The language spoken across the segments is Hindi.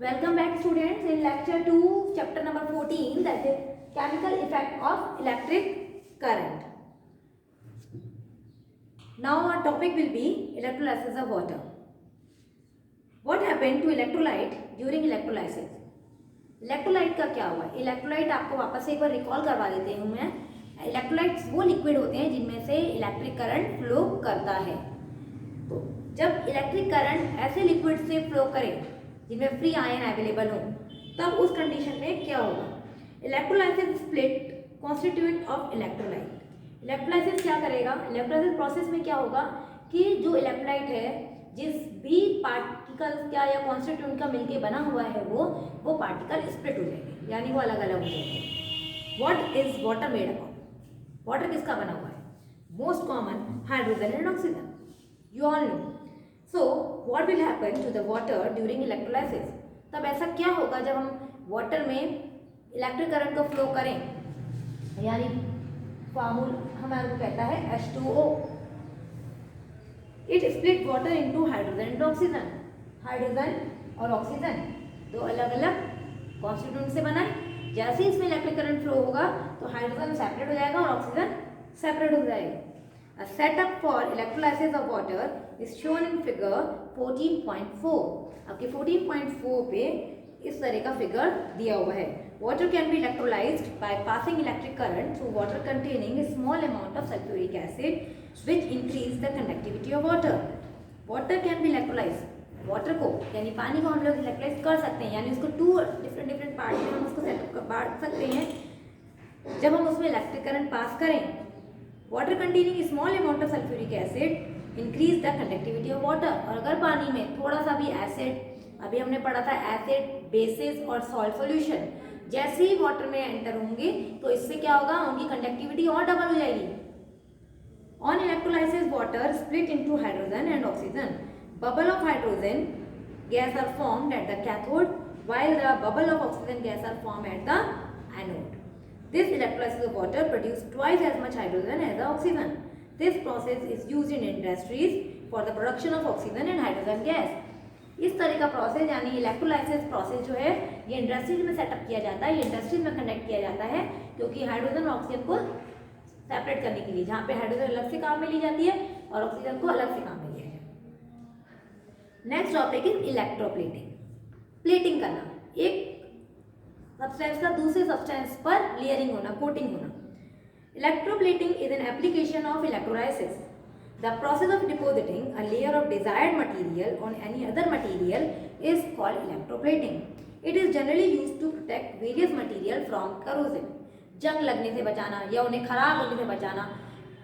Welcome back students in lecture 2 chapter number 14, that is chemical effect of electric current. Now our topic will be electrolysis of water. What happened to electrolyte during electrolysis? Electrolyte का क्या हुआ? इलेक्ट्रोलाइट आपको वापस से एक बार रिकॉल करवा देते हूँ मैं. इलेक्ट्रोलाइट्स वो लिक्विड होते हैं जिनमें से इलेक्ट्रिक करंट फ्लो करता है. तो जब इलेक्ट्रिक करंट ऐसे लिक्विड से फ्लो करे जिनमें फ्री आयन अवेलेबल हो, तब उस कंडीशन में क्या होगा? Electrolysis split constituent of electrolyte. Electrolysis क्या करेगा? इलेक्ट्रोलाइसिस प्रोसेस में क्या होगा कि जो इलेक्ट्रोलाइट है, जिस भी पार्टिकल का या कॉन्स्टिट्यूएंट का मिलके बना हुआ है वो पार्टिकल स्प्लिट हो जाएंगे, यानी वो अलग अलग हो जाएंगे. What is water made up of? Water किसका बना हुआ है? Most common hydrogen and oxygen. You all know. So what will happen to the water during electrolysis? तब ऐसा क्या होगा जब हम वाटर में इलेक्ट्रिक करंट को फ्लो करें, यानी फार्मूला हमारे को कहता है H2O. It split water into hydrogen and oxygen. Hydrogen और ऑक्सीजन दो अलग अलग कॉन्स्टिट्यूएंट से बना है. जैसे ही इसमें इलेक्ट्रिक करंट फ्लो होगा तो हाइड्रोजन सेपरेट हो जाएगा और ऑक्सीजन सेपरेट हो जाएगा. A setup for electrolysis of water is shown in figure 14.4. आपके 14.4 पे इस तरह का फिगर दिया हुआ है. Water can be electrolyzed by passing electric current through water containing a small amount of sulfuric acid, which increase the conductivity of water. Water can be electrolyzed. Water को यानी पानी को हम लोग इलेक्ट्रोलाइज कर सकते हैं, यानी उसको टू डिफरेंट पार्ट में हम उसको बांट सकते हैं जब हम उसमें इलेक्ट्रिक करंट पास करें. Water containing small amount of sulphuric acid increase the conductivity of water. और अगर पानी में थोड़ा सा भी एसिड, अभी हमने पढ़ा था एसिड, बेसिस और सॉल्ट सॉल्यूशन, जैसे ही वाटर में एंटर होंगे तो इससे क्या होगा? उनकी कंडक्टिविटी और डबल हो जाएगी. On electrolysis water split into hydrogen and oxygen. Bubble of hydrogen gas are formed at the cathode, while the bubble of oxygen gas are formed at the anode. This electrolysis of water produces twice as much hydrogen as the oxygen. This process is used in industries for the production of oxygen and hydrogen gas. इस तरह का प्रोसेस यानी इलेक्ट्रोलाइसिस प्रोसेस जो है ये इंडस्ट्रीज में सेटअप किया जाता है, ये इंडस्ट्रीज में कंडक्ट किया जाता है, क्योंकि हाइड्रोजन और ऑक्सीजन को सेपरेट करने के लिए, जहाँ पे हाइड्रोजन अलग से काम में ली जाती है और ऑक्सीजन को अलग से काम में लिया जाता है. Next topic is electroplating. Plating करना, एक सब्सटेंस का दूसरे सब्सटेंस पर लेयरिंग होना, कोटिंग होना. Electroplating is an application of electrolysis. The process of depositing a layer of desired material on any other material is called electroplating. It is generally used to protect various material from corrosion. जंग लगने से बचाना या उन्हें खराब होने से बचाना.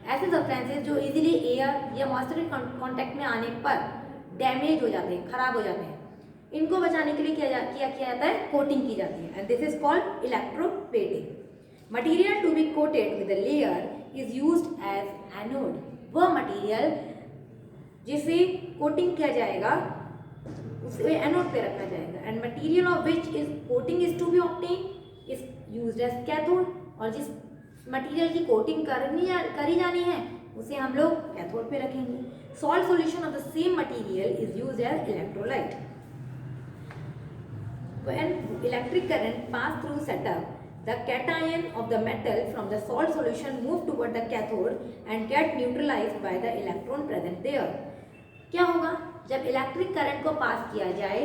ऐसे सब्सटेंसेज जो इजीली एयर या मॉइस्चर के कॉन्टेक्ट में आने पर डैमेज हो जाते हैं, खराब हो जाते हैं, इनको बचाने के लिए किया जाता है, कोटिंग की जाती है, and this is called electroplating. Material to be coated with a layer is used as anode. वह मटेरियल जिसे कोटिंग किया जाएगा उसे एनोड पे रखा जाएगा. And material of which is coating is to be obtain is used as cathode. और जिस मटेरियल की कोटिंग करी जानी है उसे हम लोग कैथोड पे रखेंगे. Salt solution of the same material is used as electrolyte. When electric current pass through setup, the cation of the metal from the salt solution move toward the cathode and get neutralized by the electron present there. क्या होगा? जब इलेक्ट्रिक करंट को पास किया जाए,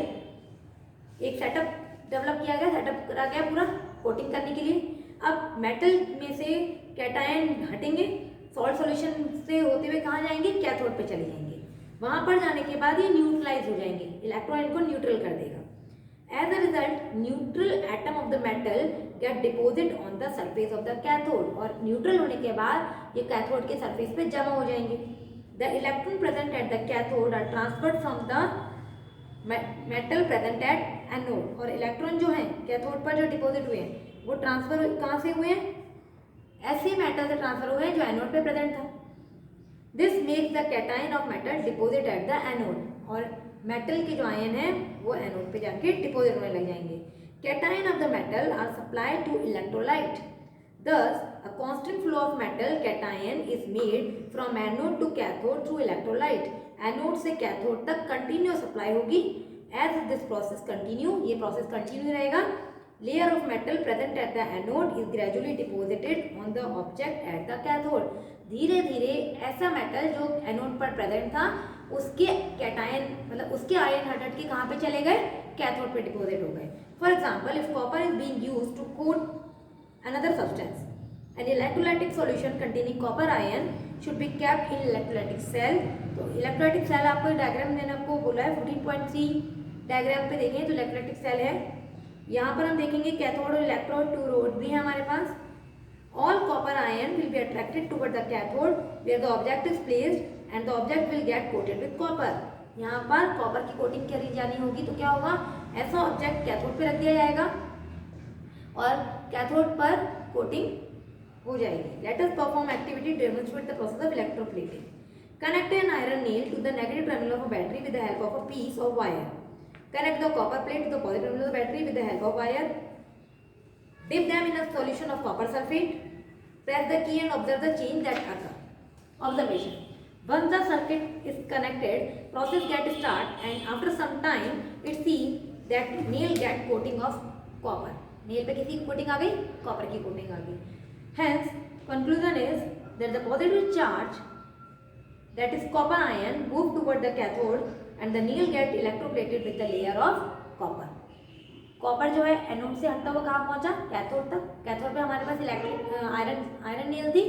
एक सेटअप डेवलप किया गया, सेटअप करा गया पूरा कोटिंग करने के लिए. अब मेटल में से कैटायन हटेंगे, सॉल्ट सॉल्यूशन से होते हुए कहाँ जाएंगे? कैथोड पे चले जाएंगे. वहां पर जाने के बाद ये न्यूट्रलाइज हो जाएंगे, इलेक्ट्रॉन इनको न्यूट्रल कर देगा. As a result neutral atom of the metal get deposit on the surface of the cathode. और न्यूट्रल होने के बाद ये कैथोड के सरफेस पे जमा हो जाएंगे. The electron present at the cathode are transferred from the metal present at anode. और इलेक्ट्रॉन जो है कैथोड पर जो डिपोजिट हुए हैं वो ट्रांसफर कहाँ से हुए हैं? ऐसे मेटल से ट्रांसफर हुए जो एनोड पे प्रेजेंट था. This makes the cation of metal deposit at the anode. और मेटल के जो आयन है वो एनोड पे जाके डिपोजिट होने लग जाएंगे. Cation of the metal are supplied to electrolyte. Thus, a constant flow of metal cation is made from anode to cathode through electrolyte. Anode से कैथोड तक कंटिन्यू सप्लाई होगी एज दिस प्रोसेस कंटिन्यू, ये प्रोसेस कंटिन्यू रहेगा, layer of metal present at the anode is gradually deposited on the object at the cathode. धीरे धीरे ऐसा मेटल जो एनोड पर प्रेजेंट था उसके कैटायन मतलब उसके आयन हट के कहाँ पे चले गए, कैथोड पे डिपोजिट हो गए। For example if copper is being used to coat another substance, an electrolytic solution containing copper ion should be kept in electrolytic cell. तो इलेक्ट्रोलाइटिक सेल आपको डायग्राम मैंने आपको बोला है 14.3 डायग्राम पे देखें तो इलेक्ट्रोलाइटिक सेल है। यहाँ पर हम देखेंगे कैथोड और इलेक्ट्रोड, टू रोड भी है हमारे पास। All copper ion will be attracted toward the cathode where the object is placed and the object will get coated with copper. यहाँ पर कॉपर की कोटिंग करी जानी होगी तो क्या होगा, ऐसा ऑब्जेक्ट कैथोड पे रख दिया जाएगा और कैथोड पर कोटिंग हो जाएगी। Let us perform activity demonstrate the process of electroplating. Connect an iron nail to the negative terminal of a battery with the help of a piece of wire. Connect the copper plate to the positive terminal of the battery with the help of wire. Dip them in a solution of copper sulfate. Press the key and observe the change that occur. Observation. Once the circuit is connected, process get start and after some time it sees that nail get coating of copper. Nail पे किसी की coating आ गई, copper की coating आ गई. Hence, conclusion is that the positive charge that is copper ion move toward the cathode and the nail get electroplated with the layer of copper. Copper जो है एनोड से हटता हुआ कहाँ पहुंचा, कैथोड तक। कैथोड पे हमारे पास इलेक्ट्रिक आयरन नेल थी।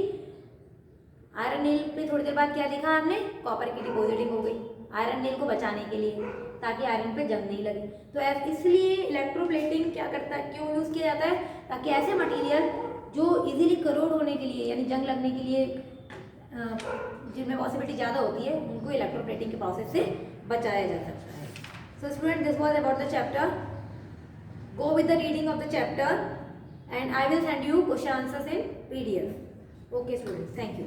आयरन नेल पे थोड़ी देर बाद क्या देखा हमने, कॉपर की डिपोजिटिंग हो गई आयरन नेल को बचाने के लिए ताकि आयरन पे जंग नहीं लगे। तो इसलिए इलेक्ट्रोप्लेटिंग क्या करता है, क्यों यूज़ किया जाता है, ताकि ऐसे मटीरियल जो इजीली करोड होने के लिए यानी जंग लगने के लिए जिनमें पॉसिबिलिटी ज़्यादा होती है उनको इलेक्ट्रोप्लेटिंग के प्रोसेस से बचाया जा सकता है। So student, this was about the chapter. Go with the reading of the chapter and I will send you question answers in PDF. Okay students, thank you.